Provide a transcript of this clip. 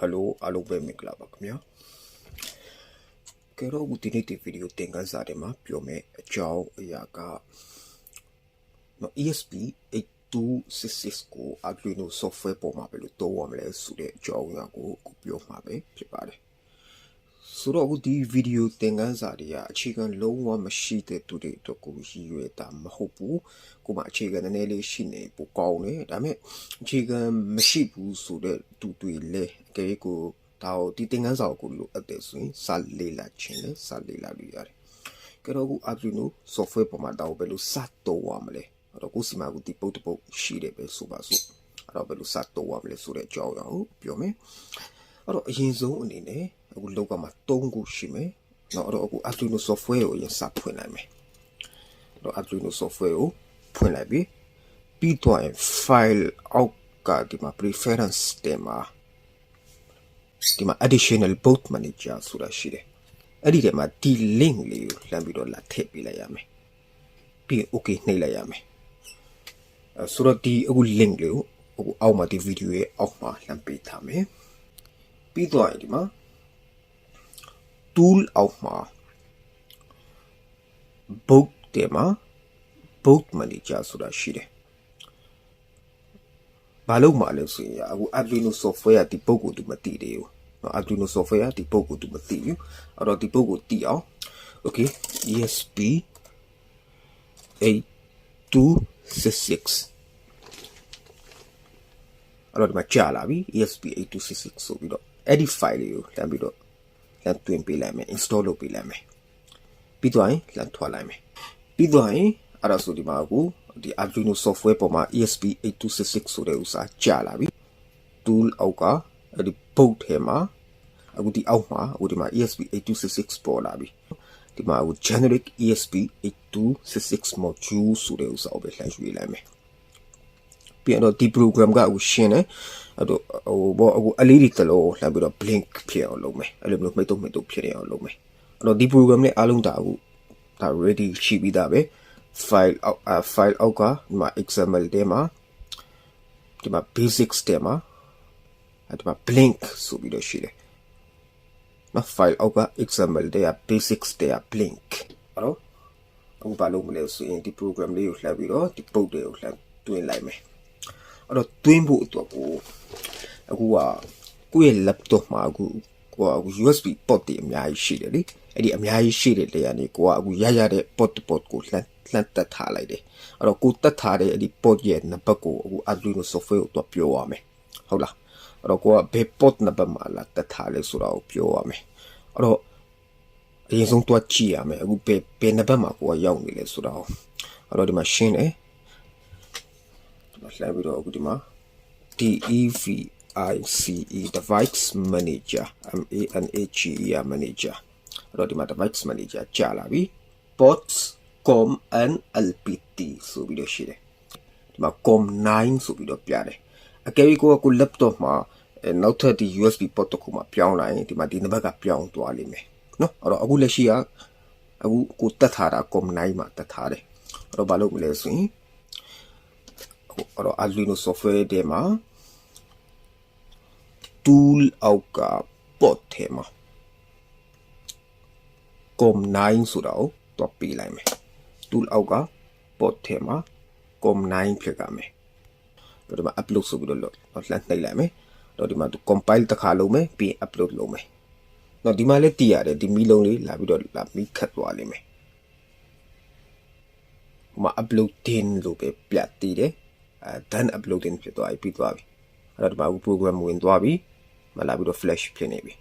Hello, hello, be me club akmia. Kero utinity video tengan zarema piome chao yaga no ESP8266 ko Arduino software po mapelu to wamle sude chao yago kupyo mabe prepare. Suro uti video tengan zaria chigan low one machine today to ko hiwe ta mahopu kuma chigan nele shine po kaune dame chigan machine bu sude tu le ke ko tao ti tengan sao ko lo ate swin sa le la chin le sa le la lu yare ke ro ku Arduino software po ma tao be lo sa to wa mle ro ku sima ku ti po to po shi de be so ba so ro be lo sa to wa mle so de jaw ya ho pyo me ro ayin song ani ne aku loka ma 3 ခုရှိမယ်เนาะအဲ့တော့အခု Arduino software ကိုရင်စဖွင့်လိုက်မယ်အဲ့တော့ Arduino software ကိုဖွင့်လိုက်ပြီးတော့ file အောက်ကဒီမှာ preference တဲ့မှာဒီမှာ additional boot manager ဆိုတာရှိတယ်အဲ့ဒီထဲမှာဒီ link လေးကိုလှမ်းပြီးတော့လာထည့်ပေးလိုက်ရမယ်ပြီး okay နှိပ်လိုက်ရမယ်ဆိုတော့ဒီအခု link လေးကိုအခုအောက်မှာဒီ video ရဲ့အောက်မှာလှမ်းပေးထားမယ်ပြီးတော့ဒီမှာtool အောက်မှာ boot တဲ့မှာ boot manager ဆိုတာရှိတယ်ဘာလို့မှလဲဆိုရင်အခု Arduino software ကဒီ boot ကိုသူမသိသေးဘူးเนาะ Arduino software ကဒီ boot ကိုသူမသိဘူးအဲ့တော့ဒီ boot ကိုသိအောင် okay ESP8266 အဲ့တော့ဒီမှာကြာလာပြီ ESP8266 ဆိုပြီးတော့အဲ့ဒီ file လေးကိုလှမ်းပြီးတော့လမ်းတွင်ပေးလိုက်မယ် install လုပ်ပေးလိုက်မယ်ပြီးတော့လမ်းထွက်လိုက်မယ်ပြီးတော့အဲ့ဒါဆိုဒီမှာအခုဒီ Arduino software ပေါ်မှာ ESP8266 ဆိုတဲ့ဥစ္စာကြာလာပြီ tool အောက်ကအဲ့ဒီ boot ထဲမှာအခုဒီအောက်မှာအခုဒီမှာ ESP8266 ပေါ်လာပြီဒီမှာအခု generic ESP8266 module ဆိုတဲ့ဥစ္စာကိုပဲလှမ်းရွေးလိုက်မယ်ပြန်တော့ဒီ program ကအခုရှင်းတယ်အဲ့တော့ဟိုဘောအခုအလေးတွေတလို့လှမ်းပြီးတော့ blink ဖြစ်အောင်လုပ်မယ်အဲ့လိုမျိုးမိတ်တုံဖြစ်နေအောင်လုပ်မယ်အဲ့တော့ဒီ program နဲ့အားလုံးဒါအခုဒါ ready ရှိပြီးသားပဲ file အောက်ကဒီမှာ XML ထဲမှာဒီမှာ basics ထဲမှာဒီမှာ blink ဆိုပြီးတော့ရှိတယ်နော် file အောက်က XML ထဲက basics ထဲက blink အဲ့တော့အခုဘာလုပ်မလဲဆိုရင်ဒီ program လေးကိုလှမ်းပြီးတော့ဒီ boot တွေကိုလှမ်းတွင်းလိုက်မယ်အဲ့တော့တွင်းဖို့အတွက်ကိုအခုကကိုယ့်ရဲ့ laptop မှာအခု USB port တွေအများကြီးရှိတယ်လေအဲ့ဒီအများကြီးရှိတဲ့နေရာနေကိုကအခုရတဲ့ port ကိုလှမ်းတက်ထားလိုက်တယ်အဲ့တော့ကိုတက်ထားတဲ့အဲ့ဒီ port ရဲ့နံပါတ်ကိုအခု Arduino software ကိုတော့ပြောရမယ်ဟုတ်လားအဲ့တော့ကိုကဘယ် port နံပါတ်မှာလာတက်ထားလဲဆိုတာကိုပြောရမယ်အဲ့တော့အရင်ဆုံးတော့ကြည့်ရမယ်အခုဘယ်နံပါတ်မှာကိုကရောက်နေလဲဆိုတာအဲ့တော့ဒီမှာရှင်းတယ်လှမ်းပြီးတော့အခုဒီမှာ DEVICE device manager MANAGER manager အဲ့တော့ဒီမှာ device manager ကြာလာပြီ ports com and lpt ဆိုပြီးတော့ရှိတယ်ဒီမှာ com9 ဆိုပြီးတော့ပြတယ်အကယ်၍ကို laptop မှာနောက်ထပ်ဒီ USB port တစ်ခုမှာပြောင်းလိုက်ရင်ဒီမှာဒီနံပါတ်ကပြောင်းသွားလိမ့်မယ်နော်အဲ့တော့အခုလက်ရှိကအခုကိုတက်ထားတာ com9 မှာတက်ထားတယ်အဲ့တော့ဘာလုပ်မလဲဆိုရင်အဲ့တော့ Arduino software ထဲမှာ tool အောက်က port ထဲမှာ com9 ဆိုတာကိုတော့ပေးလိုက်မယ် tool အောက်က port ထဲမှာ com9 ဖြစ်ကြမယ်အဲ့တော့ဒီမှာ upload ဆိုပြီးတော့လှမ်းနှိပ်လိုက်မယ်တော့ဒီမှာ compile တစ်ခါလုပ်မယ်ပြီး upload လုပ်မယ်တော့ဒီမှာလည်းတည်ရတယ်ဒီမီလုံးလေးလာပြီးတော့လာပြီးခတ်သွားလိမ့်မယ်ဟိုမှာ uploading လို့ပဲပြတည်တယ်done uploading ဖြစ်သွားပြီပြီးသွားပြီအဲ့တော့ဒီမှာ program ဝင်သွားပြီမလာပြီးတော့ flash ဖြစ်နေပြီ